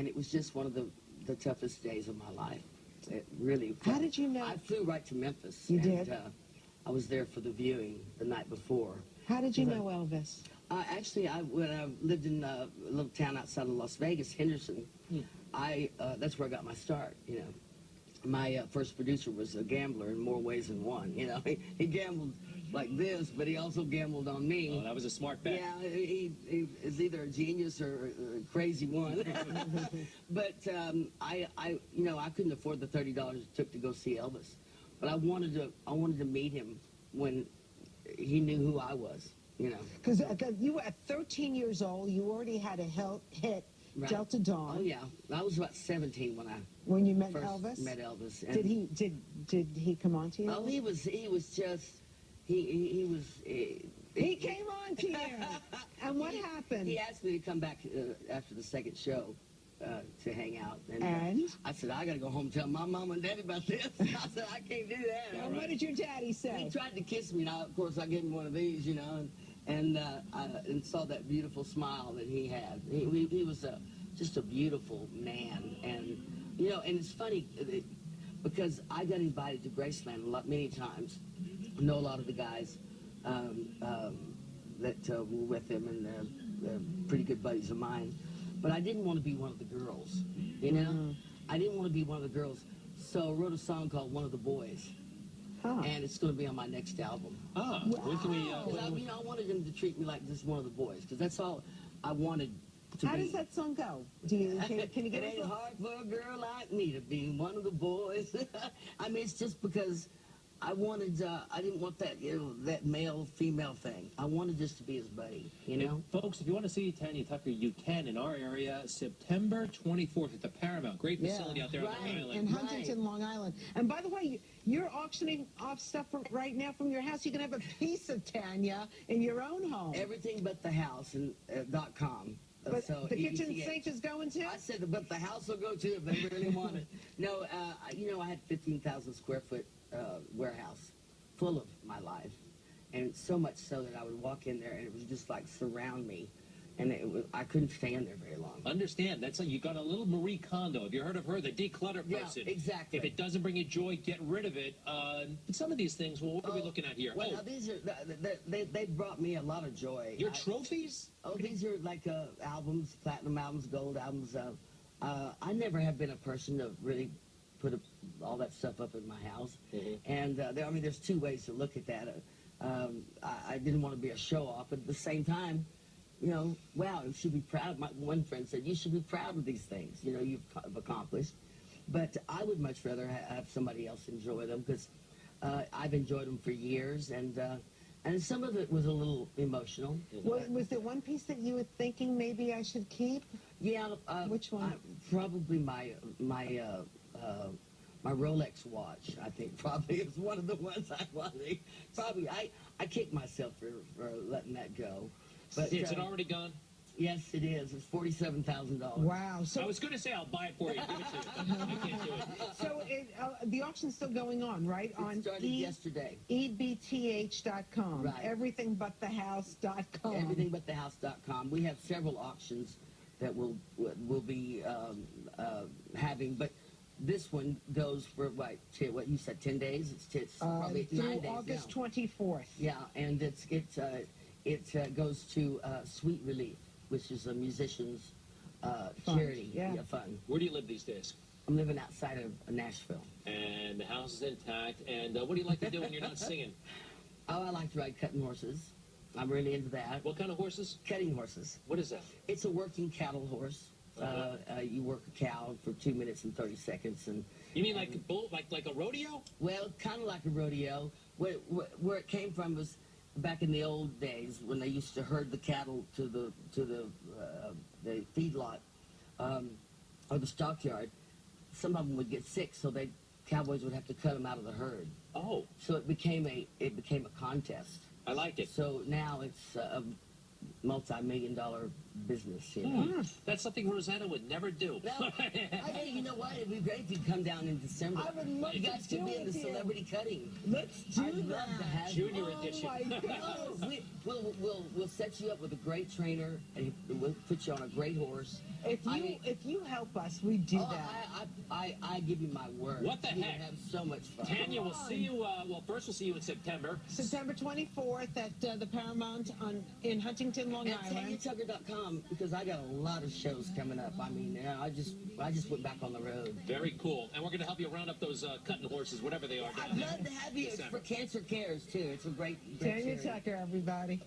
and it was just one of the toughest days of my life. It really. How did you know? I flew right to Memphis. You did? I was there for the viewing the night before. How did you know Elvis? Actually, when I lived in a little town outside of Las Vegas, Henderson, that's where I got my start, you know. My first producer was a gambler in more ways than one, you know. He gambled like this, but he also gambled on me. Oh, that was a smart bet. Yeah, he is either a genius or a crazy one. But you know, I couldn't afford the $30 it took to go see Elvis. But I wanted to meet him when he knew who I was, you know. Because you were at 13 years old, you already had a hit, right. Delta Dawn. Oh yeah, I was about 17 when you met first Elvis. Met Elvis. And did he come on to you? Oh, he was just he came on to you. And what happened? He asked me to come back after the second show to hang out. And? I said, I got to go home and tell my mom and daddy about this. I said, I can't do that. And what did your daddy say? He tried to kiss me. Now, of course, I gave him one of these, you know, and saw that beautiful smile that he had. He was just a beautiful man. And, you know, and it's funny because I got invited to Graceland many times. I know a lot of the guys that were with him, and they're pretty good buddies of mine. But I didn't want to be one of the girls, you know? I didn't want to be one of the girls. So I wrote a song called One of the Boys. And it's going to be on my next album. Wow. When can we, you know, I wanted him to treat me like just one of the boys, because that's all I wanted to How be. does that song go? Can you get it? Ain't hard for a girl like me to be one of the boys. I mean, it's just because I wanted, I didn't want that, you know, that male-female thing. I wanted just to be his buddy, you know? Folks, if you want to see Tanya Tucker, you can in our area, September 24th at the Paramount. Great facility out there on Long Island. In Huntington, Long Island. And by the way, you're auctioning off stuff right now from your house. You can have a piece of Tanya in your own home. Everything but the house and .com. But so the kitchen EBTH. sink is going too? I said, but the house will go too if they really want it. No, you know, I had 15,000 square foot warehouse full of my life, and so much so that I would walk in there and it was just like surround me, and I couldn't stand there very long. Understand, that's like you got a little Marie Kondo. Have you heard of her, the declutter person? Yeah, exactly. If it doesn't bring you joy, get rid of it. But some of these things, well, what are we looking at here? Well, now these are they brought me a lot of joy. Your trophies? Oh, these are like albums, platinum albums, gold albums. I never have been a person to really put all that stuff up in my house. And I mean, there's two ways to look at that. I didn't want to be a show-off, but at the same time, you know, wow, you should be proud. My one friend said, you should be proud of these things, you know, you've accomplished. But I would much rather have somebody else enjoy them, because I've enjoyed them for years, and some of it was a little emotional. Was there one piece that you were thinking maybe I should keep? Yeah. Which one? Probably my Rolex watch, I think, probably is one of the ones I wanted. Probably, I kicked myself for letting that go. But is it already gone? Yes, it is. It's $47,000. Wow. So I was going to say I'll buy it for you. Give it to you. I can't do it. So the auction's still going on, right? It started yesterday. EBTH.com. Right. Everythingbutthehouse.com. Everythingbutthehouse.com. We have several auctions that we'll be having, but this one goes for what you said, 10 days? It's probably 9 days August now. 24th. Yeah, and it goes to Sweet Relief, which is a musician's charity fund. Where do you live these days? I'm living outside of Nashville. And the house is intact. And what do you like to do when you're not singing? Oh, I like to ride cutting horses. I'm really into that. What kind of horses? Cutting horses. What is that? It's a working cattle horse. You work a cow for 2 minutes and 30 seconds, and you mean like a bull, like a rodeo? Well, kind of like a rodeo. Where it came from was back in the old days when they used to herd the cattle to the feedlot or the stockyard. Some of them would get sick, so cowboys would have to cut them out of the herd. Oh, so it became a contest. I like it. So now it's a multi-million-dollar business, you know. That's something Rosanna would never do. No, you know what? It'd be great if you'd come down in December. I would love You to guys do could be in it the here. celebrity cutting. Let's do I'd that. love to have Junior you. edition. Oh, my God. We'll set you up with a great trainer, and we'll put you on a great horse. If you help us, we do that. I give you my word. What the You're heck? gonna have so much fun. Tanya, we'll see you, well, first we'll see you in September. September 24th at the Paramount in Huntington, Long And Island. TanyaTucker.com, because I got a lot of shows coming up. I mean, I just went back on the road. Very cool. And we're going to help you round up those cutting horses, whatever they are down I'd there. love to have you. It's for Cancer Cares, too. It's a great Tanya charity. Tucker, everybody.